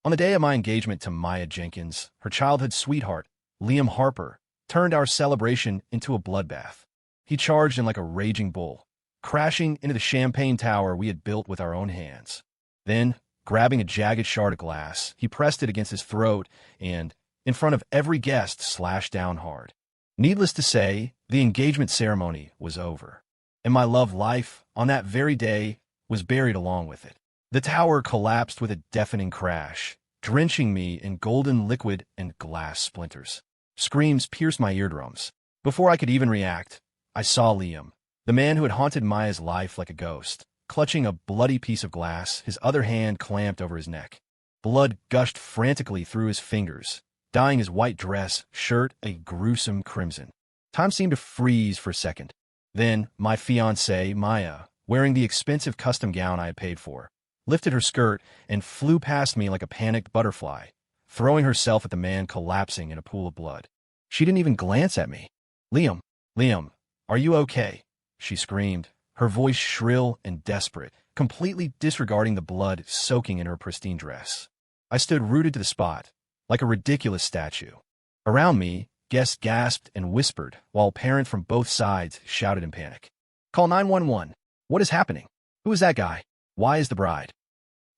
On the day of my engagement to Maya Jenkins, her childhood sweetheart, Liam Harper, turned our celebration into a bloodbath. He charged in like a raging bull, crashing into the champagne tower we had built with our own hands. Then, grabbing a jagged shard of glass, he pressed it against his throat and, in front of every guest, slashed down hard. Needless to say, the engagement ceremony was over, and my love life, on that very day, was buried along with it. The tower collapsed with a deafening crash, drenching me in golden liquid and glass splinters. Screams pierced my eardrums. Before I could even react, I saw Liam, the man who had haunted Maya's life like a ghost, clutching a bloody piece of glass, his other hand clamped over his neck. Blood gushed frantically through his fingers, dyeing his white dress, shirt a gruesome crimson. Time seemed to freeze for a second. Then, my fiancée, Maya, wearing the expensive custom gown I had paid for, lifted her skirt and flew past me like a panicked butterfly, throwing herself at the man collapsing in a pool of blood. She didn't even glance at me. Liam, are you okay?" she screamed, her voice shrill and desperate, completely disregarding the blood soaking in her pristine dress. I stood rooted to the spot, like a ridiculous statue. Around me, guests gasped and whispered, while parents from both sides shouted in panic. "Call 911. What is happening? Who is that guy? Why is the bride?"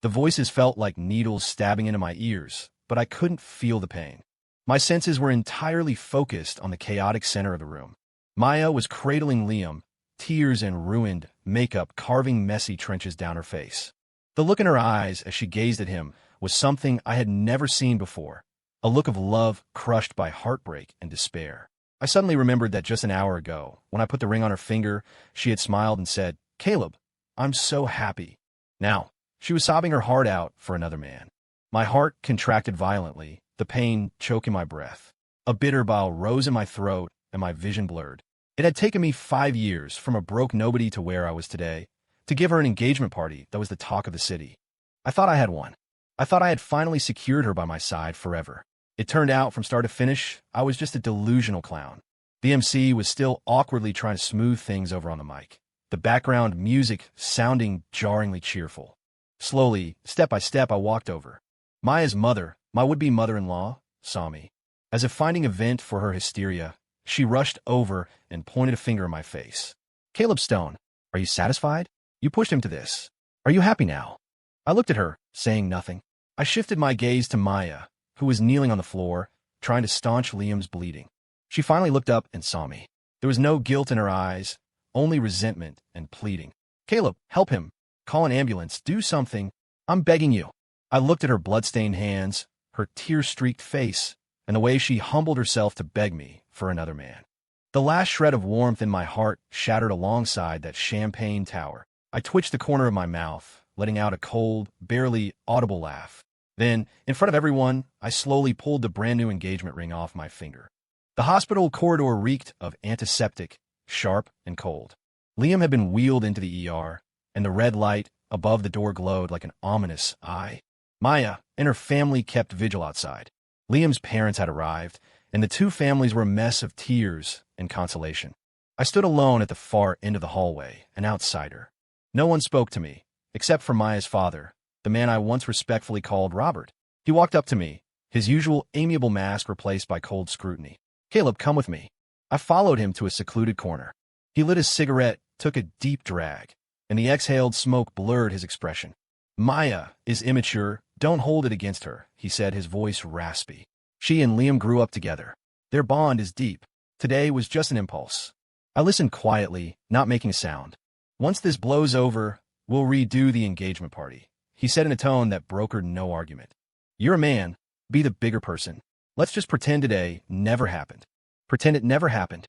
The voices felt like needles stabbing into my ears, but I couldn't feel the pain. My senses were entirely focused on the chaotic center of the room. Maya was cradling Liam, tears and ruined makeup carving messy trenches down her face. The look in her eyes as she gazed at him was something I had never seen before, a look of love crushed by heartbreak and despair. I suddenly remembered that just an hour ago, when I put the ring on her finger, she had smiled and said, "Caleb, I'm so happy." Now, she was sobbing her heart out for another man. My heart contracted violently, the pain choking my breath. A bitter bile rose in my throat and my vision blurred. It had taken me 5 years from a broke nobody to where I was today, to give her an engagement party that was the talk of the city. I thought I had won. I thought I had finally secured her by my side forever. It turned out from start to finish, I was just a delusional clown. The MC was still awkwardly trying to smooth things over on the mic, the background music sounding jarringly cheerful. Slowly, step by step, I walked over. Maya's mother, my would-be mother-in-law, saw me. As if finding a vent for her hysteria, she rushed over and pointed a finger in my face. "Caleb Stone, are you satisfied? You pushed him to this. Are you happy now?" I looked at her, saying nothing. I shifted my gaze to Maya, who was kneeling on the floor, trying to staunch Liam's bleeding. She finally looked up and saw me. There was no guilt in her eyes, only resentment and pleading. "Caleb, help him. Call an ambulance. Do something. I'm begging you." I looked at her blood-stained hands, her tear-streaked face, and the way she humbled herself to beg me for another man. The last shred of warmth in my heart shattered alongside that champagne tower. I twitched the corner of my mouth, letting out a cold, barely audible laugh. Then, in front of everyone, I slowly pulled the brand-new engagement ring off my finger. The hospital corridor reeked of antiseptic, sharp and cold. Liam had been wheeled into the ER, and the red light above the door glowed like an ominous eye. Maya and her family kept vigil outside. Liam's parents had arrived, and the two families were a mess of tears and consolation. I stood alone at the far end of the hallway, an outsider. No one spoke to me, except for Maya's father, the man I once respectfully called Robert. He walked up to me, his usual amiable mask replaced by cold scrutiny. "Caleb, come with me." I followed him to a secluded corner. He lit his cigarette, took a deep drag, and the exhaled smoke blurred his expression. "Maya is immature. Don't hold it against her," he said, his voice raspy. "She and Liam grew up together. Their bond is deep. Today was just an impulse." I listened quietly, not making a sound. "Once this blows over, we'll redo the engagement party," he said in a tone that brokered no argument. "You're a man. Be the bigger person. Let's just pretend today never happened. Pretend it never happened."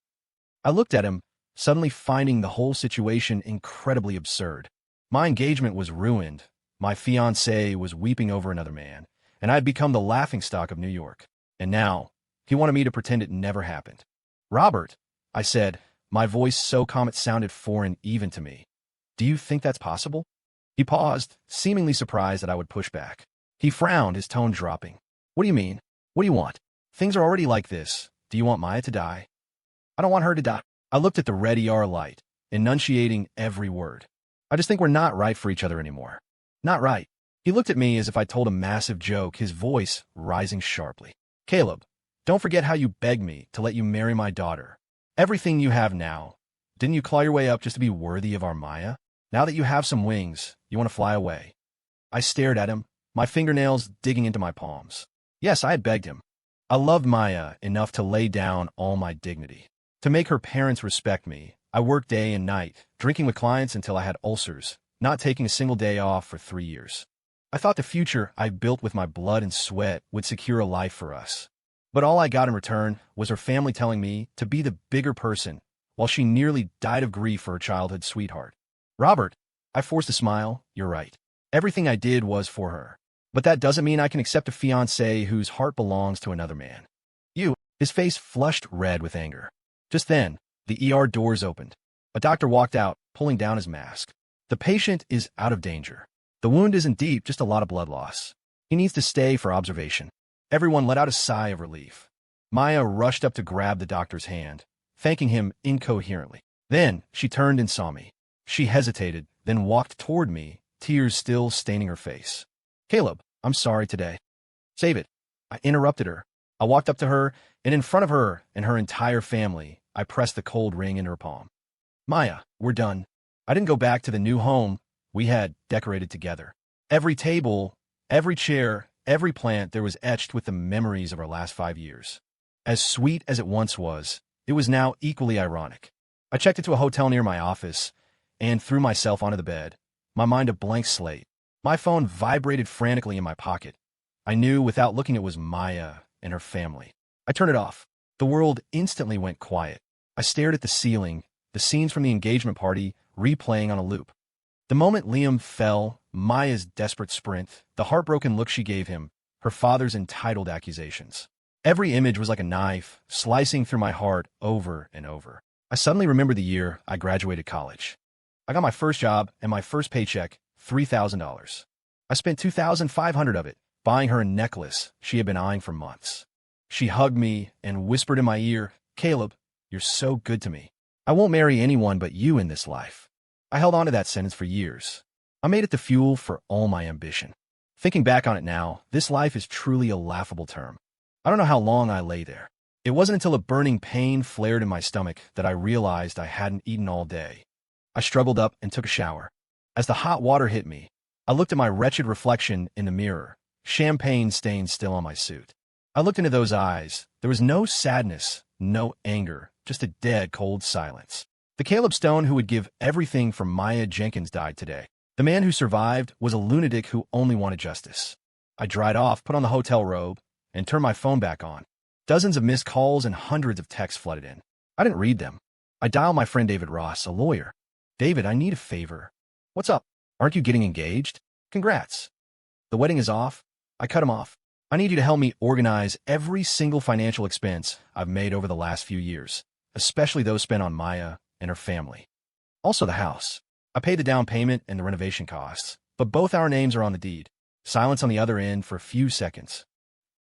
I looked at him, suddenly finding the whole situation incredibly absurd. My engagement was ruined. My fiancée was weeping over another man, and I had become the laughingstock of New York. And now, he wanted me to pretend it never happened. "Robert," I said, my voice so calm it sounded foreign even to me. "Do you think that's possible?" He paused, seemingly surprised that I would push back. He frowned, his tone dropping. "What do you mean? What do you want? Things are already like this. Do you want Maya to die?" "I don't want her to die." I looked at the red ER light, enunciating every word. "I just think we're not right for each other anymore." "Not right. He looked at me as if I told a massive joke, his voice rising sharply. Caleb, don't forget how you begged me to let you marry my daughter. Everything you have now. Didn't you claw your way up just to be worthy of our Maya? Now that you have some wings, you want to fly away. I stared at him, my fingernails digging into my palms. Yes, I had begged him. I loved Maya enough to lay down all my dignity. To make her parents respect me, I worked day and night, drinking with clients until I had ulcers, not taking a single day off for 3 years. I thought the future I built with my blood and sweat would secure a life for us. But all I got in return was her family telling me to be the bigger person, while she nearly died of grief for her childhood sweetheart. Robert, I forced a smile, you're right. Everything I did was for her. But that doesn't mean I can accept a fiancé whose heart belongs to another man. His face flushed red with anger. Just then, the ER doors opened. A doctor walked out, pulling down his mask. The patient is out of danger. The wound isn't deep, just a lot of blood loss. He needs to stay for observation. Everyone let out a sigh of relief. Maya rushed up to grab the doctor's hand, thanking him incoherently. Then she turned and saw me. She hesitated, then walked toward me, tears still staining her face. Caleb, I'm sorry today. Save it. I interrupted her. I walked up to her, and in front of her and her entire family, I pressed the cold ring in her palm. Maya, we're done. I didn't go back to the new home we had decorated together. Every table, every chair, every plant there was etched with the memories of our last 5 years. As sweet as it once was, it was now equally ironic. I checked into a hotel near my office and threw myself onto the bed, my mind a blank slate. My phone vibrated frantically in my pocket. I knew without looking it was Maya and her family. I turned it off. The world instantly went quiet. I stared at the ceiling, the scenes from the engagement party replaying on a loop. The moment Liam fell, Maya's desperate sprint, the heartbroken look she gave him, her father's entitled accusations. Every image was like a knife, slicing through my heart over and over. I suddenly remembered the year I graduated college. I got my first job and my first paycheck, $3,000. I spent $2,500 of it buying her a necklace she had been eyeing for months. She hugged me and whispered in my ear, Caleb, you're so good to me. I won't marry anyone but you in this life. I held on to that sentence for years. I made it the fuel for all my ambition. Thinking back on it now, this life is truly a laughable term. I don't know how long I lay there. It wasn't until a burning pain flared in my stomach that I realized I hadn't eaten all day. I struggled up and took a shower. As the hot water hit me, I looked at my wretched reflection in the mirror, champagne stains still on my suit. I looked into those eyes. There was no sadness, no anger, just a dead, cold silence. The Caleb Stone who would give everything for Maya Jenkins died today. The man who survived was a lunatic who only wanted justice. I dried off, put on the hotel robe, and turned my phone back on. Dozens of missed calls and hundreds of texts flooded in. I didn't read them. I dialed my friend David Ross, a lawyer. David, I need a favor. What's up? Aren't you getting engaged? Congrats. The wedding is off. I cut him off. I need you to help me organize every single financial expense I've made over the last few years, especially those spent on Maya and her family. Also the house. I paid the down payment and the renovation costs, but both our names are on the deed. Silence on the other end for a few seconds.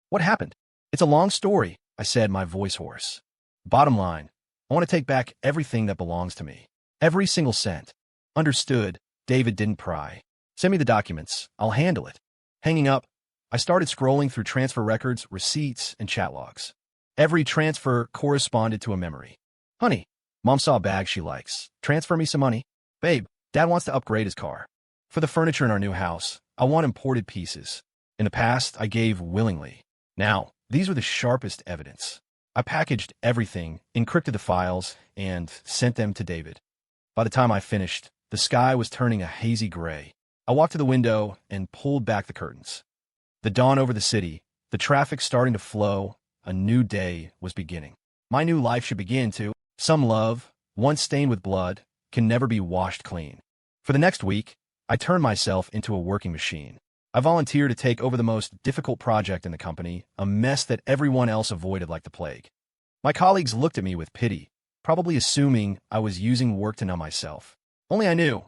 What happened? It's a long story, I said, my voice hoarse. Bottom line, I want to take back everything that belongs to me. Every single cent. Understood. David didn't pry. Send me the documents. I'll handle it. Hanging up, I started scrolling through transfer records, receipts, and chat logs. Every transfer corresponded to a memory. Honey, Mom saw a bag she likes. Transfer me some money. Babe, Dad wants to upgrade his car. For the furniture in our new house, I want imported pieces. In the past, I gave willingly. Now, these were the sharpest evidence. I packaged everything, encrypted the files, and sent them to David. By the time I finished, the sky was turning a hazy gray. I walked to the window and pulled back the curtains. The dawn over the city, the traffic starting to flow, a new day was beginning. My new life should begin to. Some love, once stained with blood, can never be washed clean. For the next week, I turned myself into a working machine. I volunteered to take over the most difficult project in the company, a mess that everyone else avoided like the plague. My colleagues looked at me with pity, probably assuming I was using work to numb myself. Only I knew.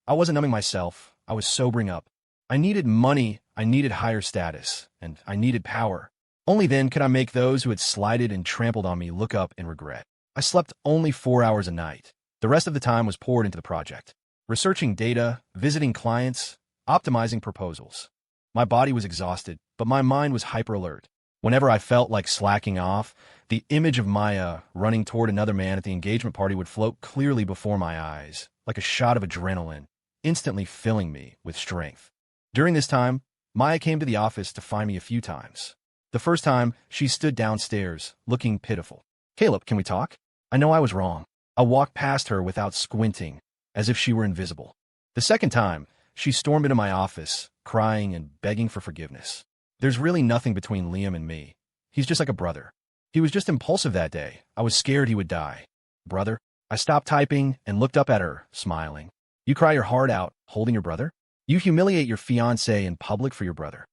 I wasn't numbing myself, I was sobering up. I needed money, I needed higher status, and I needed power. Only then could I make those who had slighted and trampled on me look up in regret. I slept only 4 hours a night. The rest of the time was poured into the project. Researching data, visiting clients, optimizing proposals. My body was exhausted, but my mind was hyper-alert. Whenever I felt like slacking off, the image of Maya running toward another man at the engagement party would float clearly before my eyes, like a shot of adrenaline, instantly filling me with strength. During this time, Maya came to the office to find me a few times. The first time, she stood downstairs, looking pitiful. "Caleb, can we talk? I know I was wrong." I walked past her without squinting, as if she were invisible. The second time, she stormed into my office, crying and begging for forgiveness. "There's really nothing between Liam and me. He's just like a brother. He was just impulsive that day. I was scared he would die." "Brother?" I stopped typing and looked up at her, smiling. "You cry your heart out, holding your brother? You humiliate your fiancé in public for your brother?"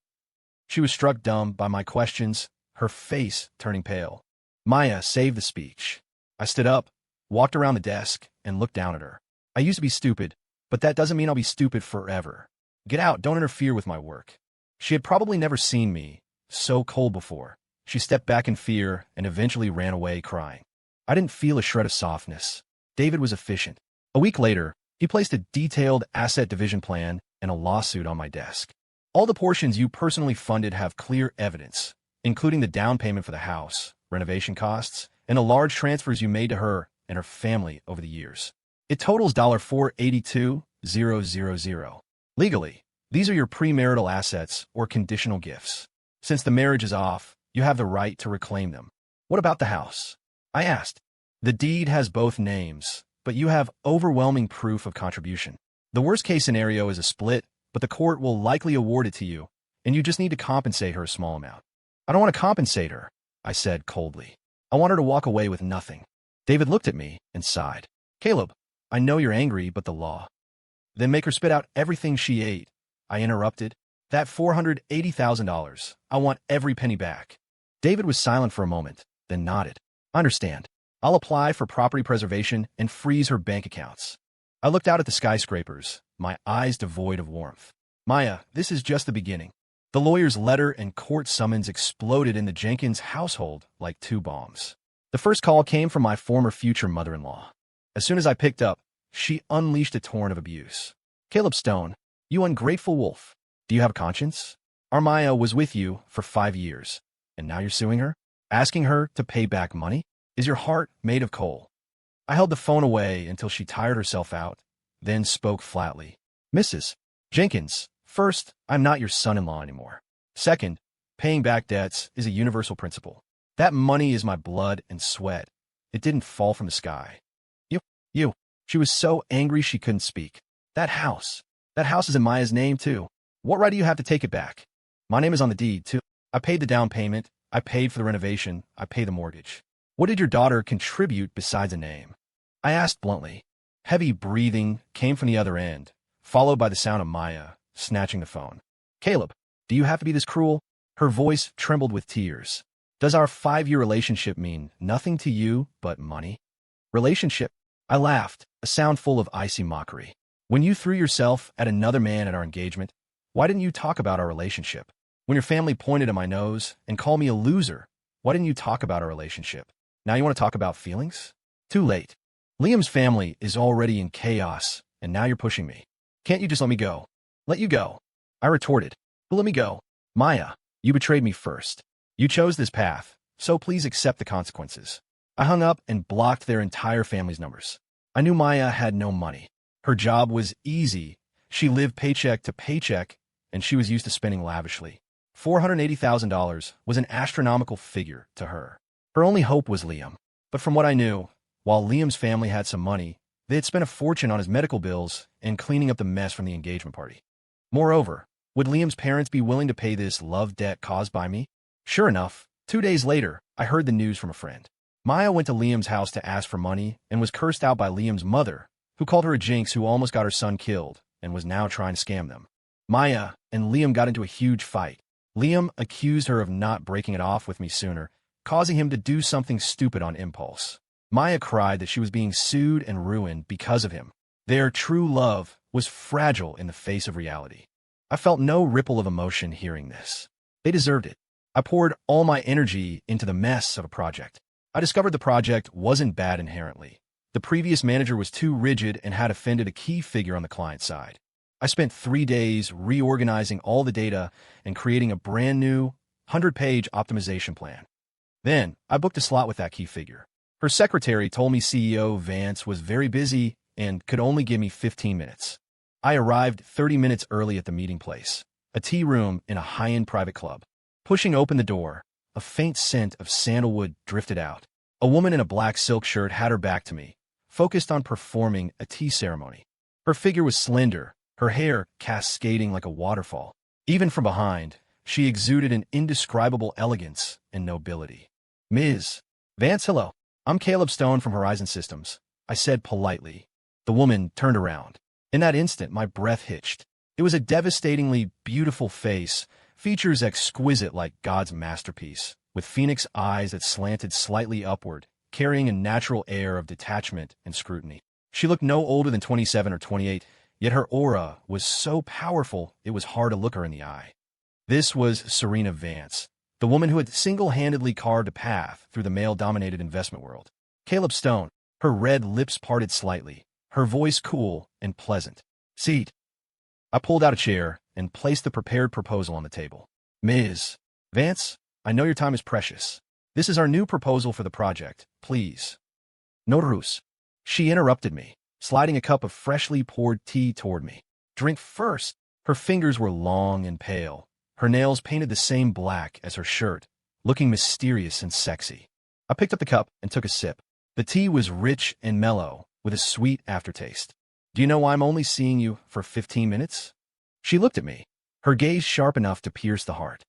She was struck dumb by my questions, her face turning pale. Maya saved the speech. I stood up, walked around the desk, and looked down at her. "I used to be stupid, but that doesn't mean I'll be stupid forever. Get out, don't interfere with my work." She had probably never seen me so cold before. She stepped back in fear and eventually ran away crying. I didn't feel a shred of softness. David was efficient. A week later, he placed a detailed asset division plan and a lawsuit on my desk. "All the portions you personally funded have clear evidence, including the down payment for the house, renovation costs, and the large transfers you made to her and her family over the years. It totals $482,000. Legally, these are your premarital assets or conditional gifts. Since the marriage is off, you have the right to reclaim them." "What about the house?" I asked. "The deed has both names, but you have overwhelming proof of contribution. The worst-case scenario is a split, but the court will likely award it to you, and you just need to compensate her a small amount." "I don't want to compensate her," I said coldly. "I want her to walk away with nothing." David looked at me and sighed. "Caleb, I know you're angry, but the law." "Then make her spit out everything she ate," I interrupted. "That $480,000. I want every penny back." David was silent for a moment, then nodded. "I understand. I'll apply for property preservation and freeze her bank accounts." I looked out at the skyscrapers, my eyes devoid of warmth. "Maya, this is just the beginning." The lawyer's letter and court summons exploded in the Jenkins household like two bombs. The first call came from my former future mother-in-law. As soon as I picked up, she unleashed a torrent of abuse. "Caleb Stone, you ungrateful wolf. Do you have a conscience? Our Maya was with you for 5 years, and now you're suing her? Asking her to pay back money? Is your heart made of coal?" I held the phone away until she tired herself out, then spoke flatly. "Mrs. Jenkins, first, I'm not your son-in-law anymore. Second, paying back debts is a universal principle. That money is my blood and sweat. It didn't fall from the sky. You. She was so angry she couldn't speak. That house is in Maya's name, too. What right do you have to take it back? My name is on the deed, too. I paid the down payment. I paid for the renovation. I pay the mortgage. What did your daughter contribute besides a name?" I asked bluntly. Heavy breathing came from the other end, followed by the sound of Maya snatching the phone. "Caleb, do you have to be this cruel?" Her voice trembled with tears. "Does our 5-year relationship mean nothing to you but money?" "Relationship?" I laughed, a sound full of icy mockery. "When you threw yourself at another man at our engagement, why didn't you talk about our relationship? When your family pointed at my nose and called me a loser, why didn't you talk about our relationship? Now you want to talk about feelings? Too late. Liam's family is already in chaos, and now you're pushing me. Can't you just let me go?" "Let you go?" I retorted. "But let me go. Maya, you betrayed me first. You chose this path, so please accept the consequences." I hung up and blocked their entire family's numbers. I knew Maya had no money. Her job was easy. She lived paycheck to paycheck, and she was used to spending lavishly. $480,000 was an astronomical figure to her. Her only hope was Liam. But from what I knew, while Liam's family had some money, they had spent a fortune on his medical bills and cleaning up the mess from the engagement party. Moreover, would Liam's parents be willing to pay this love debt caused by me? Sure enough, 2 days later, I heard the news from a friend. Maya went to Liam's house to ask for money and was cursed out by Liam's mother, who called her a jinx who almost got her son killed and was now trying to scam them. Maya and Liam got into a huge fight. Liam accused her of not breaking it off with me sooner, causing him to do something stupid on impulse. Maya cried that she was being sued and ruined because of him. Their true love was fragile in the face of reality. I felt no ripple of emotion hearing this. They deserved it. I poured all my energy into the mess of a project. I discovered the project wasn't bad inherently. The previous manager was too rigid and had offended a key figure on the client side. I spent 3 days reorganizing all the data and creating a brand new 100-page optimization plan. Then, I booked a slot with that key figure. Her secretary told me CEO Vance was very busy and could only give me 15 minutes. I arrived 30 minutes early at the meeting place, a tea room in a high-end private club. Pushing open the door, a faint scent of sandalwood drifted out. A woman in a black silk shirt had her back to me, focused on performing a tea ceremony. Her figure was slender, her hair cascading like a waterfall. Even from behind, she exuded an indescribable elegance and nobility. Ms. Vance, hello. I'm Caleb Stone from Horizon Systems, I said politely. The woman turned around. In that instant, my breath hitched. It was a devastatingly beautiful face, features exquisite like God's masterpiece, with phoenix eyes that slanted slightly upward, carrying a natural air of detachment and scrutiny. She looked no older than 27 or 28, yet her aura was so powerful it was hard to look her in the eye. This was Serena Vance, the woman who had single-handedly carved a path through the male-dominated investment world. Caleb Stone, her red lips parted slightly, her voice cool and pleasant. Seat. I pulled out a chair and placed the prepared proposal on the table. Ms. Vance, I know your time is precious. This is our new proposal for the project, please. No ruse. She interrupted me, sliding a cup of freshly poured tea toward me. Drink first. Her fingers were long and pale, her nails painted the same black as her shirt, looking mysterious and sexy. I picked up the cup and took a sip. The tea was rich and mellow, with a sweet aftertaste. Do you know why I'm only seeing you for 15 minutes? She looked at me, her gaze sharp enough to pierce the heart.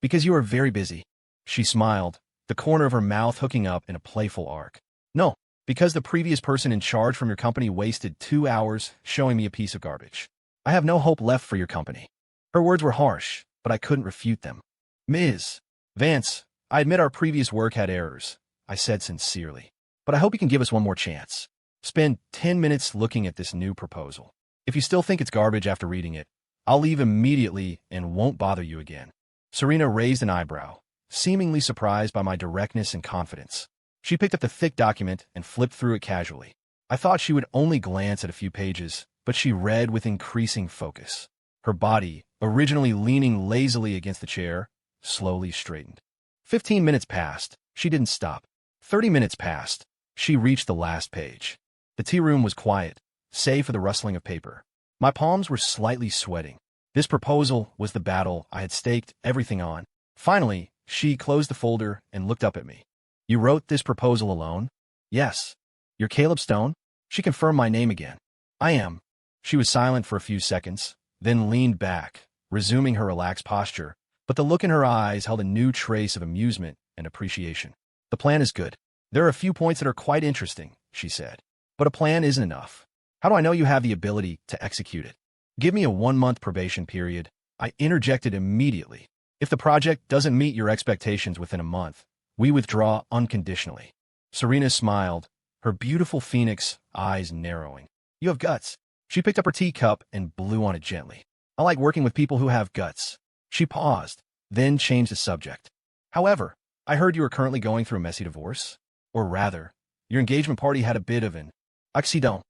Because you are very busy. She smiled, the corner of her mouth hooking up in a playful arc. No, because the previous person in charge from your company wasted 2 hours showing me a piece of garbage. I have no hope left for your company. Her words were harsh, but I couldn't refute them. Ms. Vance, I admit our previous work had errors, I said sincerely. But I hope you can give us one more chance. Spend 10 minutes looking at this new proposal. If you still think it's garbage after reading it, I'll leave immediately and won't bother you again. Serena raised an eyebrow, seemingly surprised by my directness and confidence. She picked up the thick document and flipped through it casually. I thought she would only glance at a few pages, but she read with increasing focus. Her body, originally leaning lazily against the chair, slowly straightened. 15 minutes passed. She didn't stop. 30 minutes passed. She reached the last page. The tea room was quiet, save for the rustling of paper. My palms were slightly sweating. This proposal was the battle I had staked everything on. Finally, she closed the folder and looked up at me. You wrote this proposal alone? Yes. You're Caleb Stone? She confirmed my name again. I am. She was silent for a few seconds, then leaned back, resuming her relaxed posture, but the look in her eyes held a new trace of amusement and appreciation. The plan is good. There are a few points that are quite interesting, she said. But a plan isn't enough. How do I know you have the ability to execute it? Give me a 1-month probation period. I interjected immediately. If the project doesn't meet your expectations within a month, we withdraw unconditionally. Serena smiled, her beautiful phoenix eyes narrowing. You have guts. She picked up her teacup and blew on it gently. I like working with people who have guts. She paused, then changed the subject. However, I heard you are currently going through a messy divorce. Or rather, your engagement party had a bit of an accident.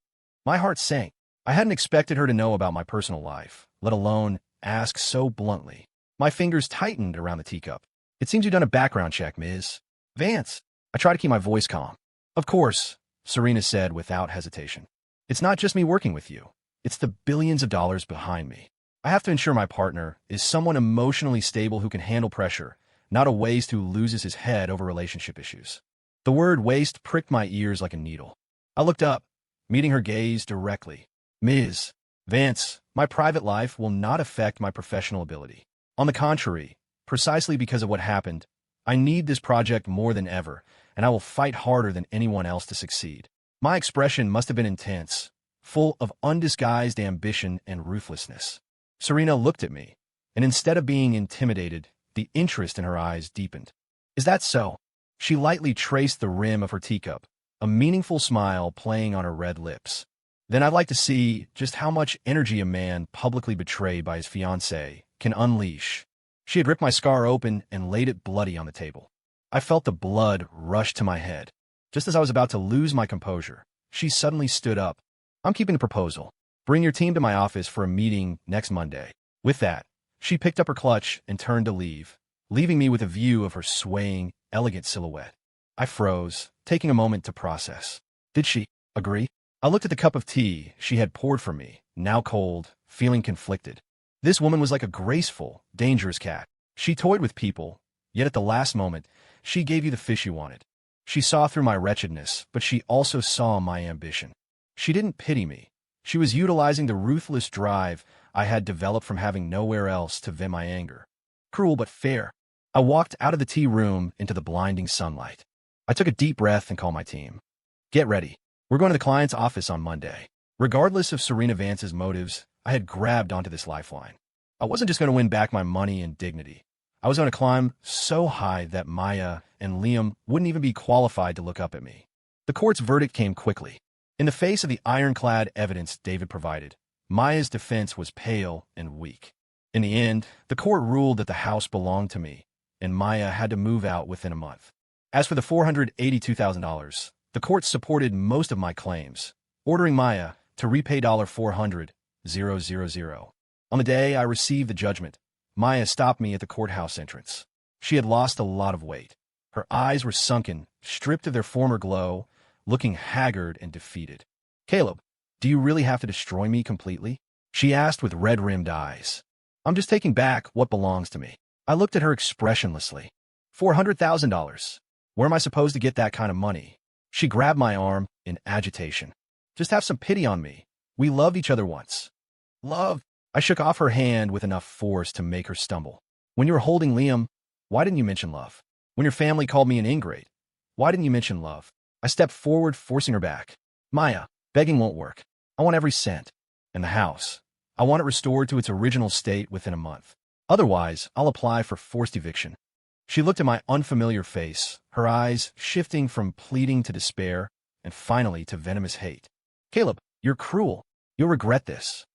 My heart sank. I hadn't expected her to know about my personal life, let alone ask so bluntly. My fingers tightened around the teacup. It seems you've done a background check, Ms. Vance. I tried to keep my voice calm. Of course, Serena said without hesitation. It's not just me working with you. It's the billions of dollars behind me. I have to ensure my partner is someone emotionally stable who can handle pressure, not a waste who loses his head over relationship issues. The word waste pricked my ears like a needle. I looked up, meeting her gaze directly. Ms. Vance, my private life will not affect my professional ability. On the contrary, precisely because of what happened, I need this project more than ever, and I will fight harder than anyone else to succeed. My expression must have been intense, full of undisguised ambition and ruthlessness. Serena looked at me, and instead of being intimidated, the interest in her eyes deepened. Is that so? She lightly traced the rim of her teacup, a meaningful smile playing on her red lips. Then I'd like to see just how much energy a man publicly betrayed by his fiancée can unleash. She had ripped my scar open and laid it bloody on the table. I felt the blood rush to my head. Just as I was about to lose my composure, she suddenly stood up. I'm keeping the proposal. Bring your team to my office for a meeting next Monday. With that, she picked up her clutch and turned to leave, leaving me with a view of her swaying, elegant silhouette. I froze, taking a moment to process. Did she agree? I looked at the cup of tea she had poured for me, now cold, feeling conflicted. This woman was like a graceful, dangerous cat. She toyed with people, yet at the last moment, she gave you the fish you wanted. She saw through my wretchedness, but she also saw my ambition. She didn't pity me. She was utilizing the ruthless drive I had developed from having nowhere else to vent my anger. Cruel but fair. I walked out of the tea room into the blinding sunlight. I took a deep breath and called my team. Get ready. We're going to the client's office on Monday. Regardless of Serena Vance's motives, I had grabbed onto this lifeline. I wasn't just going to win back my money and dignity. I was going to climb so high that Maya and Liam wouldn't even be qualified to look up at me. The court's verdict came quickly. In the face of the ironclad evidence David provided, Maya's defense was pale and weak. In the end, the court ruled that the house belonged to me, and Maya had to move out within a month. As for the $482,000, the court supported most of my claims, ordering Maya to repay $400,000. On the day I received the judgment, Maya stopped me at the courthouse entrance. She had lost a lot of weight. Her eyes were sunken, stripped of their former glow, looking haggard and defeated. Caleb, do you really have to destroy me completely? She asked with red-rimmed eyes. I'm just taking back what belongs to me. I looked at her expressionlessly. $400,000. Where am I supposed to get that kind of money? She grabbed my arm in agitation. Just have some pity on me. We loved each other once. Love? I shook off her hand with enough force to make her stumble. When you were holding Liam, why didn't you mention love? When your family called me an ingrate, why didn't you mention love? I stepped forward, forcing her back. Maya, begging won't work. I want every cent. And the house. I want it restored to its original state within a month. Otherwise, I'll apply for forced eviction. She looked at my unfamiliar face, her eyes shifting from pleading to despair, and finally to venomous hate. Caleb, you're cruel. You'll regret this.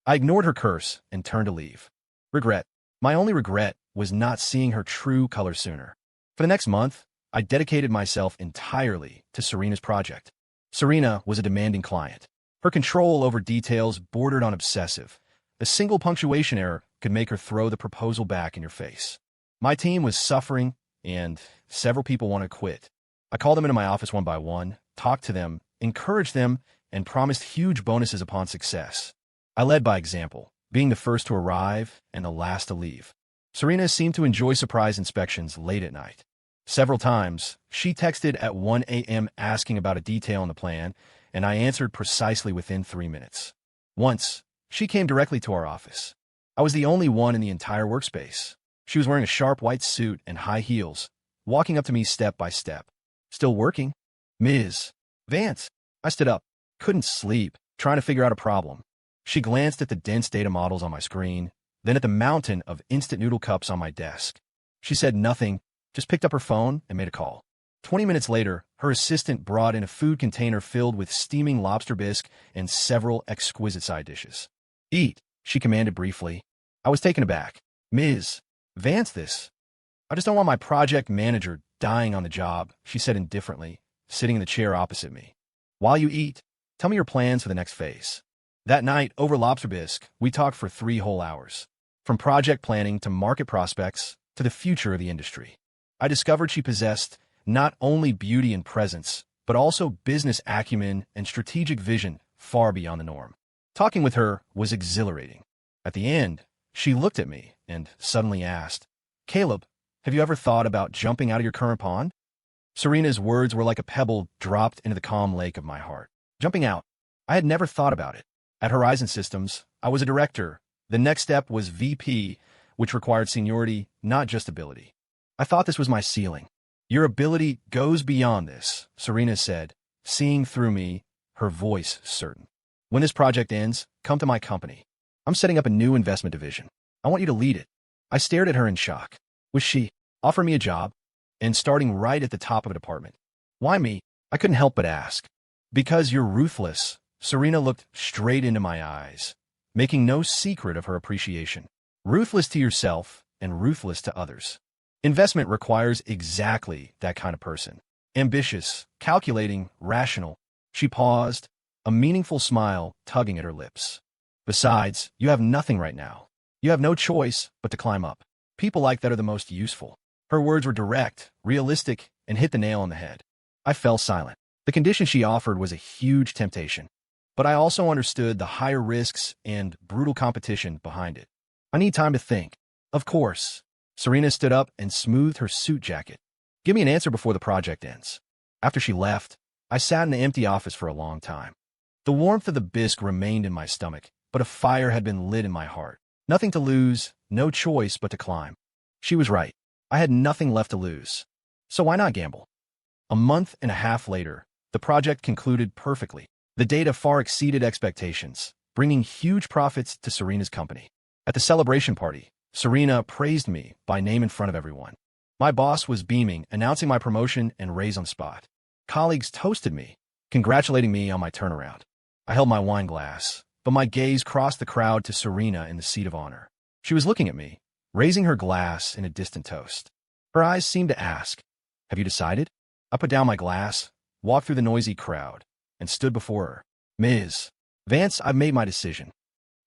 I ignored her curse and turned to leave. Regret. My only regret was not seeing her true color sooner. For the next month, I dedicated myself entirely to Serena's project. Serena was a demanding client. Her control over details bordered on obsessive. A single punctuation error could make her throw the proposal back in your face. My team was suffering, and several people wanted to quit. I called them into my office one by one, talked to them, encouraged them, and promised huge bonuses upon success. I led by example, being the first to arrive and the last to leave. Serena seemed to enjoy surprise inspections late at night. Several times, she texted at 1 a.m. asking about a detail in the plan, and I answered precisely within 3 minutes. Once, she came directly to our office. I was the only one in the entire workspace. She was wearing a sharp white suit and high heels, walking up to me step by step. Still working? Ms. Vance. I stood up. Couldn't sleep, trying to figure out a problem. She glanced at the dense data models on my screen, then at the mountain of instant noodle cups on my desk. She said nothing, just picked up her phone and made a call. 20 minutes later, her assistant brought in a food container filled with steaming lobster bisque and several exquisite side dishes. Eat, she commanded briefly. I was taken aback. Ms. Vance, this. I just don't want my project manager dying on the job, she said indifferently, sitting in the chair opposite me. While you eat, tell me your plans for the next phase. That night, over lobster bisque, we talked for 3 whole hours. From project planning to market prospects to the future of the industry. I discovered she possessed not only beauty and presence, but also business acumen and strategic vision far beyond the norm. Talking with her was exhilarating. At the end, she looked at me and suddenly asked, Caleb, have you ever thought about jumping out of your current pond? Serena's words were like a pebble dropped into the calm lake of my heart. Jumping out. I had never thought about it. At Horizon Systems, I was a director. The next step was VP, which required seniority, not just ability. I thought this was my ceiling. Your ability goes beyond this, Serena said, seeing through me, her voice certain. When this project ends, come to my company. I'm setting up a new investment division. I want you to lead it. I stared at her in shock. Was she offering me a job? And starting right at the top of a department. Why me? I couldn't help but ask. Because you're ruthless. Serena looked straight into my eyes, making no secret of her appreciation. Ruthless to yourself and ruthless to others. Investment requires exactly that kind of person. Ambitious, calculating, rational. She paused, a meaningful smile tugging at her lips. Besides, you have nothing right now. You have no choice but to climb up. People like that are the most useful. Her words were direct, realistic, and hit the nail on the head. I fell silent. The condition she offered was a huge temptation. But I also understood the higher risks and brutal competition behind it. I need time to think. Of course. Serena stood up and smoothed her suit jacket. Give me an answer before the project ends. After she left, I sat in the empty office for a long time. The warmth of the bisque remained in my stomach, but a fire had been lit in my heart. Nothing to lose, no choice but to climb. She was right. I had nothing left to lose. So why not gamble? A month and a half later, the project concluded perfectly. The data far exceeded expectations, bringing huge profits to Serena's company. At the celebration party, Serena praised me by name in front of everyone. My boss was beaming, announcing my promotion and raise on the spot. Colleagues toasted me, congratulating me on my turnaround. I held my wine glass, but my gaze crossed the crowd to Serena in the seat of honor. She was looking at me, raising her glass in a distant toast. Her eyes seemed to ask, "Have you decided?" I put down my glass, walked through the noisy crowd, and stood before her. "Ms. Vance, I've made my decision."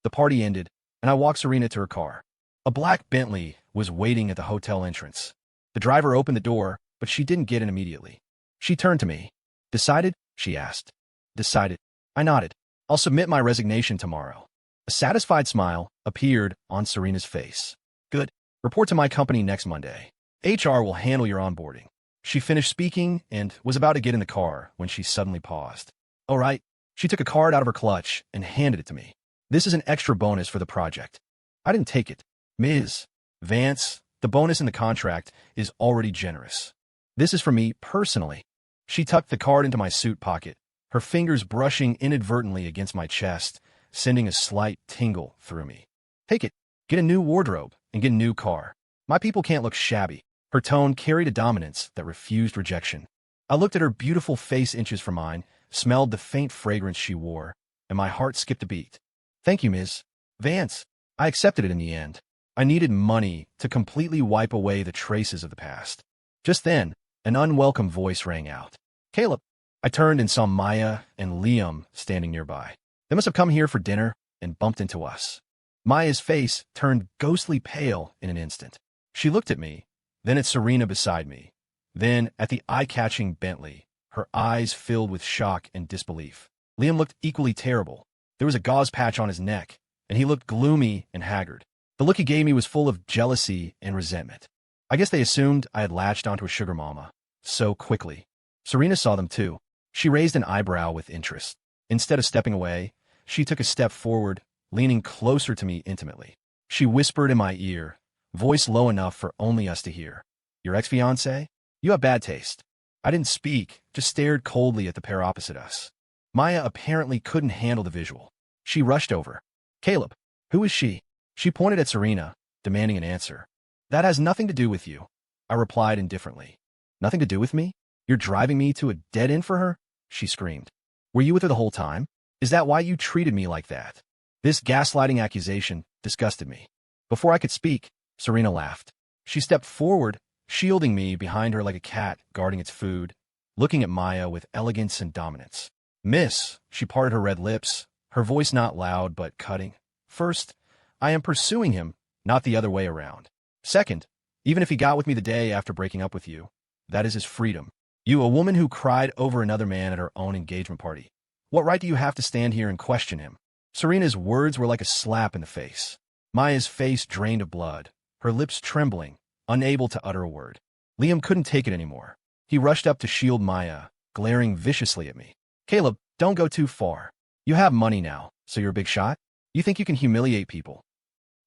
The party ended, and I walked Serena to her car. A black Bentley was waiting at the hotel entrance. The driver opened the door, but she didn't get in immediately. She turned to me. "Decided?" she asked. "Decided." I nodded. "I'll submit my resignation tomorrow." A satisfied smile appeared on Serena's face. "Good. Report to my company next Monday. HR will handle your onboarding." She finished speaking and was about to get in the car when she suddenly paused. "All right." She took a card out of her clutch and handed it to me. "This is an extra bonus for the project." I didn't take it. "Ms. Vance, the bonus in the contract is already generous. This is for me personally." She tucked the card into my suit pocket, her fingers brushing inadvertently against my chest, sending a slight tingle through me. "Take it. Get a new wardrobe and get a new car. My people can't look shabby." Her tone carried a dominance that refused rejection. I looked at her beautiful face inches from mine, smelled the faint fragrance she wore, and my heart skipped a beat. "Thank you, Ms. Vance." I accepted it in the end. I needed money to completely wipe away the traces of the past. Just then, an unwelcome voice rang out. "Caleb." I turned and saw Maya and Liam standing nearby. They must have come here for dinner and bumped into us. Maya's face turned ghostly pale in an instant. She looked at me, then at Serena beside me, then at the eye-catching Bentley, her eyes filled with shock and disbelief. Liam looked equally terrible. There was a gauze patch on his neck, and he looked gloomy and haggard. The look he gave me was full of jealousy and resentment. I guess they assumed I had latched onto a sugar mama so quickly. Serena saw them too. She raised an eyebrow with interest. Instead of stepping away, she took a step forward, leaning closer to me intimately. She whispered in my ear, voice low enough for only us to hear. "Your ex-fiancé? You have bad taste." I didn't speak, just stared coldly at the pair opposite us. Maya apparently couldn't handle the visual. She rushed over. "Caleb, who is she?" She pointed at Serena, demanding an answer. "That has nothing to do with you," I replied indifferently. "Nothing to do with me? You're driving me to a dead end for her?" she screamed. "Were you with her the whole time? Is that why you treated me like that?" This gaslighting accusation disgusted me. Before I could speak, Serena laughed. She stepped forward, shielding me behind her like a cat guarding its food, looking at Maya with elegance and dominance. "Miss," she parted her red lips, her voice not loud but cutting. "First, I am pursuing him, not the other way around. Second, even if he got with me the day after breaking up with you, that is his freedom. You, a woman who cried over another man at her own engagement party. What right do you have to stand here and question him?" Serena's words were like a slap in the face. Maya's face drained of blood, her lips trembling, unable to utter a word. Liam couldn't take it anymore. He rushed up to shield Maya, glaring viciously at me. "Caleb, don't go too far. You have money now, so you're a big shot? You think you can humiliate people?"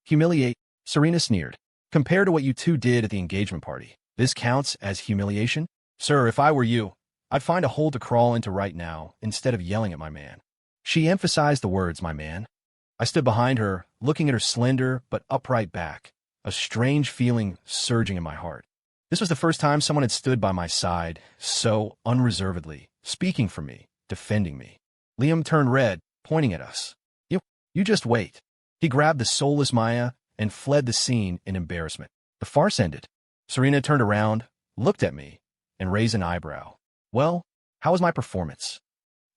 "Humiliate?" Serena sneered. "Compared to what you two did at the engagement party, this counts as humiliation? Sir, if I were you, I'd find a hole to crawl into right now instead of yelling at my man." She emphasized the words, "my man." I stood behind her, looking at her slender but upright back, a strange feeling surging in my heart. This was the first time someone had stood by my side so unreservedly, speaking for me, defending me. Liam turned red, pointing at us. You just wait." He grabbed the soulless Maya and fled the scene in embarrassment. The farce ended. Serena turned around, looked at me, and raised an eyebrow. "Well, how was my performance?"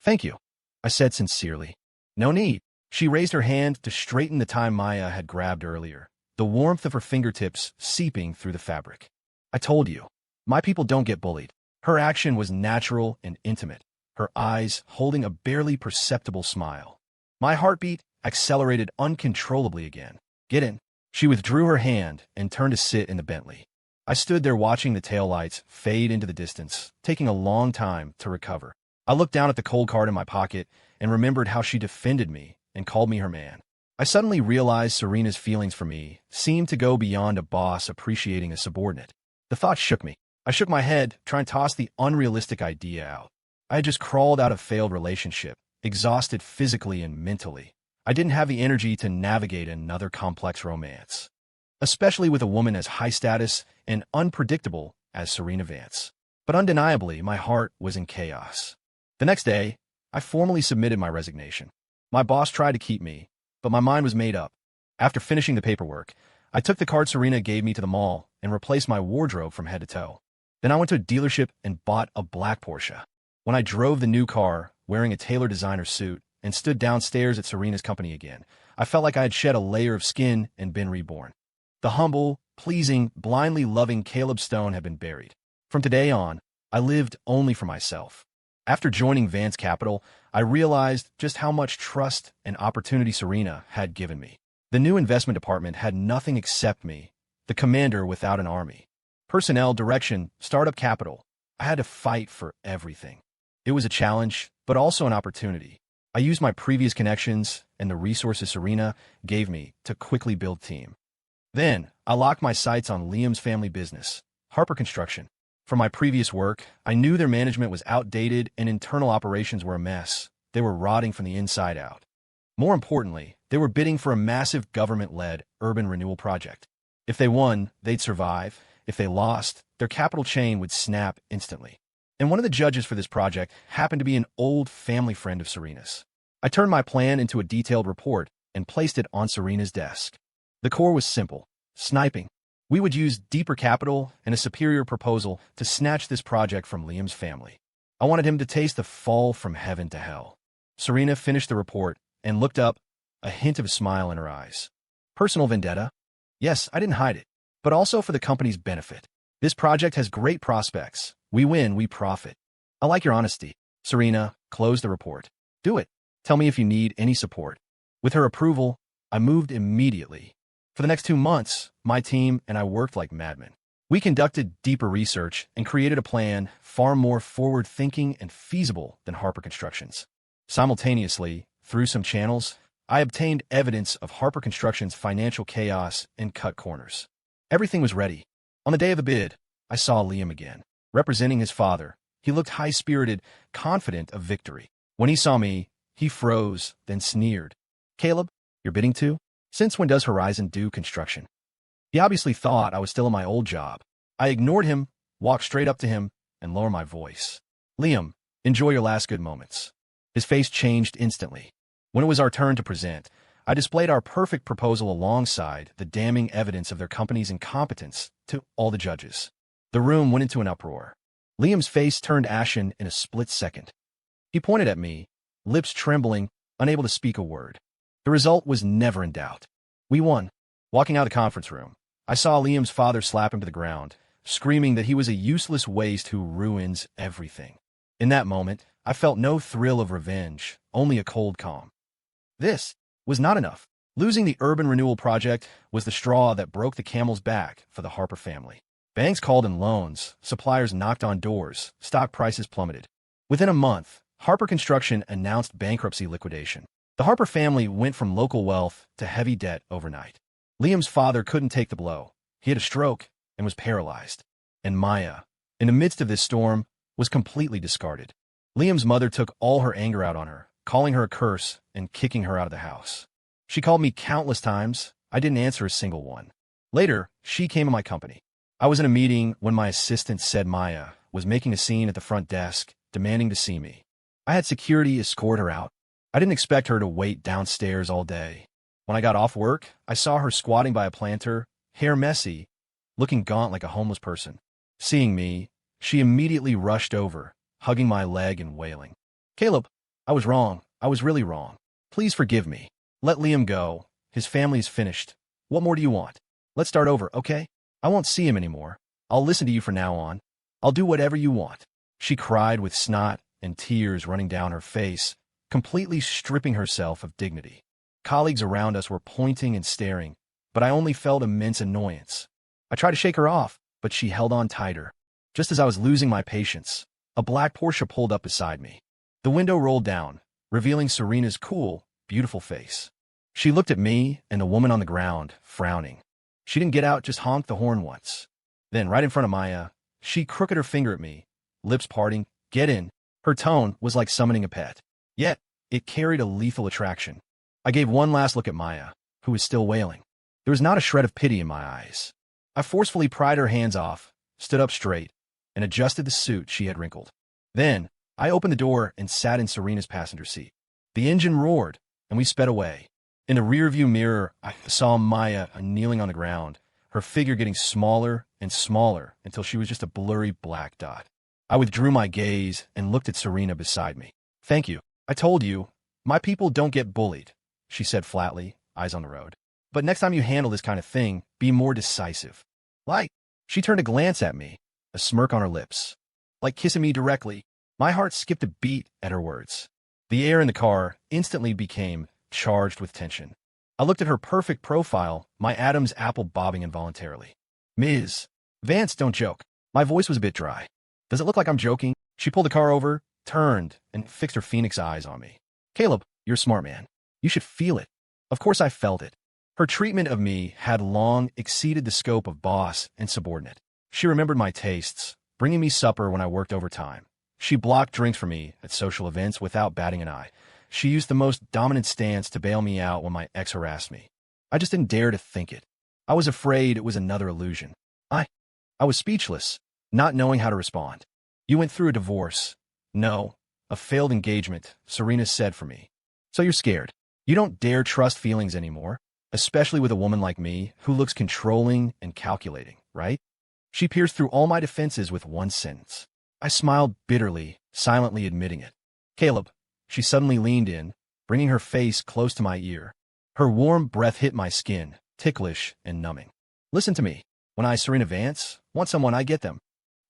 "Thank you," I said sincerely. "No need." She raised her hand to straighten the tie Maya had grabbed earlier, the warmth of her fingertips seeping through the fabric. I told you, my people don't get bullied. Her action was natural and intimate, her eyes holding a barely perceptible smile. My heartbeat accelerated uncontrollably again. Get in. She withdrew her hand and turned to sit in the Bentley. I stood there watching the taillights fade into the distance, taking a long time to recover. I looked down at the cold card in my pocket and remembered how she defended me and called me her man. I suddenly realized Serena's feelings for me seemed to go beyond a boss appreciating a subordinate. The thought shook me. I shook my head, trying to toss the unrealistic idea out. I had just crawled out of a failed relationship, exhausted physically and mentally. I didn't have the energy to navigate another complex romance, especially with a woman as high status and unpredictable as Serena Vance. But undeniably, my heart was in chaos. The next day, I formally submitted my resignation. My boss tried to keep me, but my mind was made up. After finishing the paperwork, I took the card Serena gave me to the mall and replaced my wardrobe from head to toe. Then I went to a dealership and bought a black Porsche. When I drove the new car, wearing a tailored designer suit, and stood downstairs at Serena's company again, I felt like I had shed a layer of skin and been reborn. The humble, pleasing, blindly loving Caleb Stone had been buried. From today on, I lived only for myself. After joining Vance Capital, I realized just how much trust and opportunity Serena had given me. The new investment department had nothing except me, the commander without an army. Personnel, direction, startup capital. I had to fight for everything. It was a challenge, but also an opportunity. I used my previous connections and the resources Serena gave me to quickly build team. Then, I locked my sights on Liam's family business, Harper Construction. From my previous work, I knew their management was outdated and internal operations were a mess. They were rotting from the inside out. More importantly, they were bidding for a massive government-led urban renewal project. If they won, they'd survive. If they lost, their capital chain would snap instantly. And one of the judges for this project happened to be an old family friend of Serena's. I turned my plan into a detailed report and placed it on Serena's desk. The core was simple: sniping. We would use deeper capital and a superior proposal to snatch this project from Liam's family. I wanted him to taste the fall from heaven to hell. Serena finished the report and looked up, a hint of a smile in her eyes. Personal vendetta? Yes, I didn't hide it, but also for the company's benefit. This project has great prospects. We win, we profit. I like your honesty. Serena closed the report. Do it. Tell me if you need any support. With her approval, I moved immediately. For the next 2 months, my team and I worked like madmen. We conducted deeper research and created a plan far more forward-thinking and feasible than Harper Construction's. Simultaneously, through some channels, I obtained evidence of Harper Construction's financial chaos and cut corners. Everything was ready. On the day of the bid, I saw Liam again. Representing his father, he looked high-spirited, confident of victory. When he saw me, he froze, then sneered. Caleb, you're bidding too? Since when does Horizon do construction? He obviously thought I was still in my old job. I ignored him, walked straight up to him, and lowered my voice. Liam, enjoy your last good moments. His face changed instantly. When it was our turn to present, I displayed our perfect proposal alongside the damning evidence of their company's incompetence to all the judges. The room went into an uproar. Liam's face turned ashen in a split second. He pointed at me, lips trembling, unable to speak a word. The result was never in doubt. We won. Walking out of the conference room, I saw Liam's father slap him to the ground, screaming that he was a useless waste who ruins everything. In that moment, I felt no thrill of revenge, only a cold calm. This was not enough. Losing the urban renewal project was the straw that broke the camel's back for the Harper family. Banks called in loans, suppliers knocked on doors, stock prices plummeted. Within a month, Harper Construction announced bankruptcy liquidation. The Harper family went from local wealth to heavy debt overnight. Liam's father couldn't take the blow. He had a stroke and was paralyzed. And Maya, in the midst of this storm, was completely discarded. Liam's mother took all her anger out on her, calling her a curse and kicking her out of the house. She called me countless times. I didn't answer a single one. Later, she came to my company. I was in a meeting when my assistant said Maya was making a scene at the front desk, demanding to see me. I had security escort her out. I didn't expect her to wait downstairs all day. When I got off work, I saw her squatting by a planter, hair messy, looking gaunt like a homeless person. Seeing me, she immediately rushed over, hugging my leg and wailing. Caleb, I was wrong. I was really wrong. Please forgive me. Let Liam go. His family is finished. What more do you want? Let's start over, okay? I won't see him anymore. I'll listen to you from now on. I'll do whatever you want." She cried with snot and tears running down her face, completely stripping herself of dignity. Colleagues around us were pointing and staring, but I only felt immense annoyance. I tried to shake her off, but she held on tighter. Just as I was losing my patience, a black Porsche pulled up beside me. The window rolled down, revealing Serena's cool, beautiful face. She looked at me and the woman on the ground, frowning. She didn't get out, just honked the horn once. Then, right in front of Maya, she crooked her finger at me, lips parting. "Get in." Her tone was like summoning a pet. Yet, it carried a lethal attraction. I gave one last look at Maya, who was still wailing. There was not a shred of pity in my eyes. I forcefully pried her hands off, stood up straight, and adjusted the suit she had wrinkled. Then, I opened the door and sat in Serena's passenger seat. The engine roared, and we sped away. In the rearview mirror, I saw Maya kneeling on the ground, her figure getting smaller and smaller until she was just a blurry black dot. I withdrew my gaze and looked at Serena beside me. "Thank you. I told you, my people don't get bullied," she said flatly, eyes on the road. "But next time you handle this kind of thing, be more decisive." "Like?" She turned to glance at me, a smirk on her lips. "Like kissing me directly." My heart skipped a beat at her words. The air in the car instantly became charged with tension. I looked at her perfect profile, my Adam's apple bobbing involuntarily. "Ms. Vance, don't joke." My voice was a bit dry. "Does it look like I'm joking?" She pulled the car over, turned, and fixed her phoenix eyes on me. "Caleb, you're a smart man. You should feel it." Of course I felt it. Her treatment of me had long exceeded the scope of boss and subordinate. She remembered my tastes, bringing me supper when I worked overtime. She blocked drinks for me at social events without batting an eye. She used the most dominant stance to bail me out when my ex harassed me. I just didn't dare to think it. I was afraid it was another illusion. I was speechless, not knowing how to respond. "You went through a divorce." "No, a failed engagement," Serena said for me. "So you're scared. You don't dare trust feelings anymore, especially with a woman like me who looks controlling and calculating, right?" She pierced through all my defenses with one sentence. I smiled bitterly, silently admitting it. "Caleb." She suddenly leaned in, bringing her face close to my ear. Her warm breath hit my skin, ticklish and numbing. "Listen to me. When I, Serena Vance, want someone, I get them.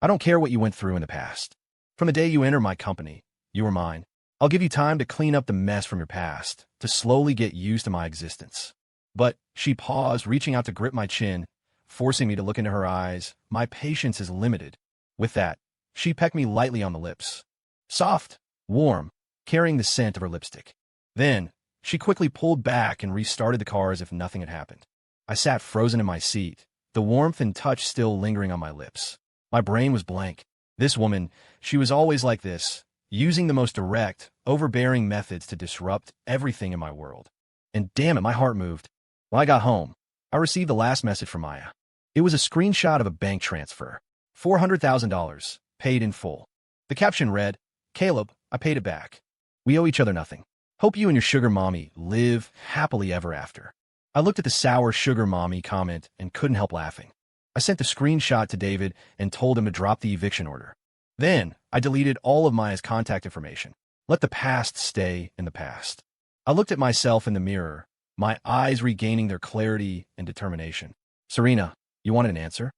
I don't care what you went through in the past. From the day you enter my company, you are mine. I'll give you time to clean up the mess from your past, to slowly get used to my existence." But she paused, reaching out to grip my chin, forcing me to look into her eyes. My patience is limited. With that, she pecked me lightly on the lips. Soft, warm, carrying the scent of her lipstick. Then, she quickly pulled back and restarted the car as if nothing had happened. I sat frozen in my seat, the warmth and touch still lingering on my lips. My brain was blank. This woman, she was always like this, using the most direct, overbearing methods to disrupt everything in my world. And damn it, my heart moved. When I got home, I received the last message from Maya. It was a screenshot of a bank transfer. $400,000, paid in full. The caption read, "Caleb, I paid it back. We owe each other nothing. Hope you and your sugar mommy live happily ever after." I looked at the sour sugar mommy comment and couldn't help laughing. I sent the screenshot to David and told him to drop the eviction order. Then, I deleted all of Maya's contact information. Let the past stay in the past. I looked at myself in the mirror, my eyes regaining their clarity and determination. "Serena, you wanted an answer?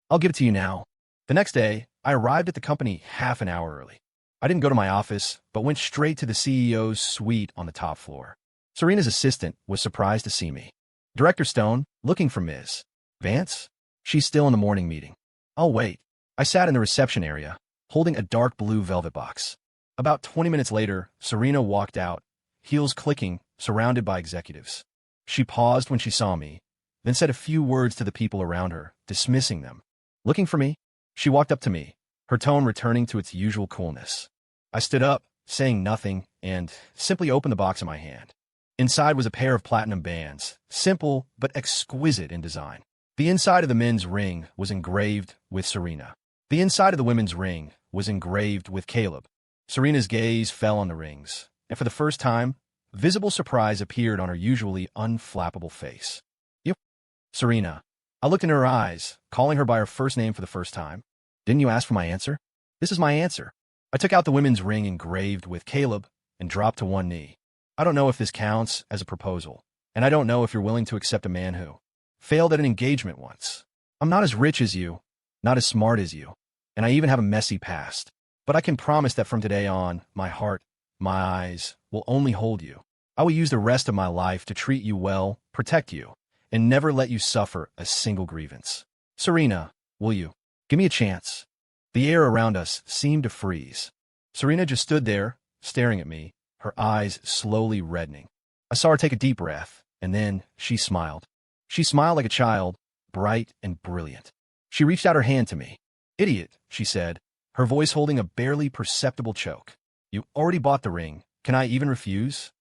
I'll give it to you now." The next day, I arrived at the company half an hour early. I didn't go to my office, but went straight to the CEO's suite on the top floor. Serena's assistant was surprised to see me. "Director Stone, looking for Ms. Vance? She's still in the morning meeting." "I'll wait." I sat in the reception area, holding a dark blue velvet box. About 20 minutes later, Serena walked out, heels clicking, surrounded by executives. She paused when she saw me, then said a few words to the people around her, dismissing them. "Looking for me?" She walked up to me, her tone returning to its usual coolness. I stood up, saying nothing, and simply opened the box in my hand. Inside was a pair of platinum bands, simple but exquisite in design. The inside of the men's ring was engraved with Serena. The inside of the women's ring was engraved with Caleb. Serena's gaze fell on the rings, and for the first time, visible surprise appeared on her usually unflappable face. "You, Serena." I looked in her eyes, calling her by her first name for the first time. "Didn't you ask for my answer? This is my answer." I took out the women's ring engraved with Caleb and dropped to one knee. I don't know if this counts as a proposal, and I don't know if you're willing to accept a man who failed at an engagement once. I'm not as rich as you, not as smart as you, and I even have a messy past. But I can promise that from today on, my heart, my eyes, will only hold you. I will use the rest of my life to treat you well, protect you, and never let you suffer a single grievance. Serena, will you? Give me a chance. The air around us seemed to freeze. Serena just stood there, staring at me, her eyes slowly reddening. I saw her take a deep breath, and then she smiled. She smiled like a child, bright and brilliant. She reached out her hand to me. "Idiot," she said, her voice holding a barely perceptible choke. "You already bought the ring. Can I even refuse?"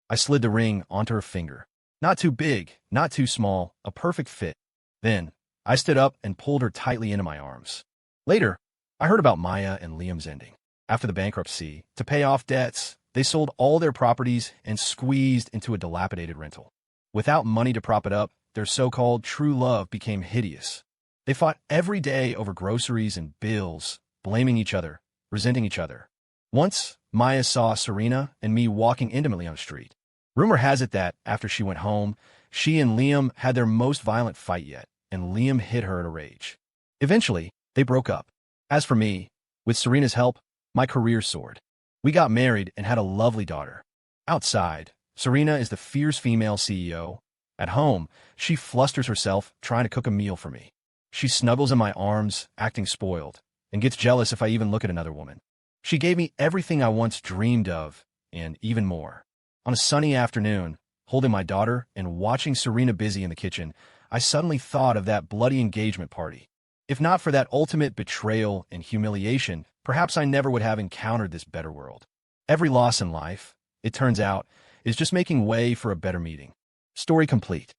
I slid the ring onto her finger. Not too big, not too small, a perfect fit. Then, I stood up and pulled her tightly into my arms. Later, I heard about Maya and Liam's ending. After the bankruptcy, to pay off debts, they sold all their properties and squeezed into a dilapidated rental. Without money to prop it up, their so-called true love became hideous. They fought every day over groceries and bills, blaming each other, resenting each other. Once, Maya saw Serena and me walking intimately on the street. Rumor has it that, after she went home, she and Liam had their most violent fight yet, and Liam hit her in a rage. Eventually, they broke up. As for me, with Serena's help, my career soared. We got married and had a lovely daughter. Outside, Serena is the fierce female CEO. At home, she flusters herself trying to cook a meal for me. She snuggles in my arms, acting spoiled, and gets jealous if I even look at another woman. She gave me everything I once dreamed of, and even more. On a sunny afternoon, holding my daughter and watching Serena busy in the kitchen, I suddenly thought of that bloody engagement party. If not for that ultimate betrayal and humiliation, perhaps I never would have encountered this better world. Every loss in life, it turns out, is just making way for a better meeting. Story complete.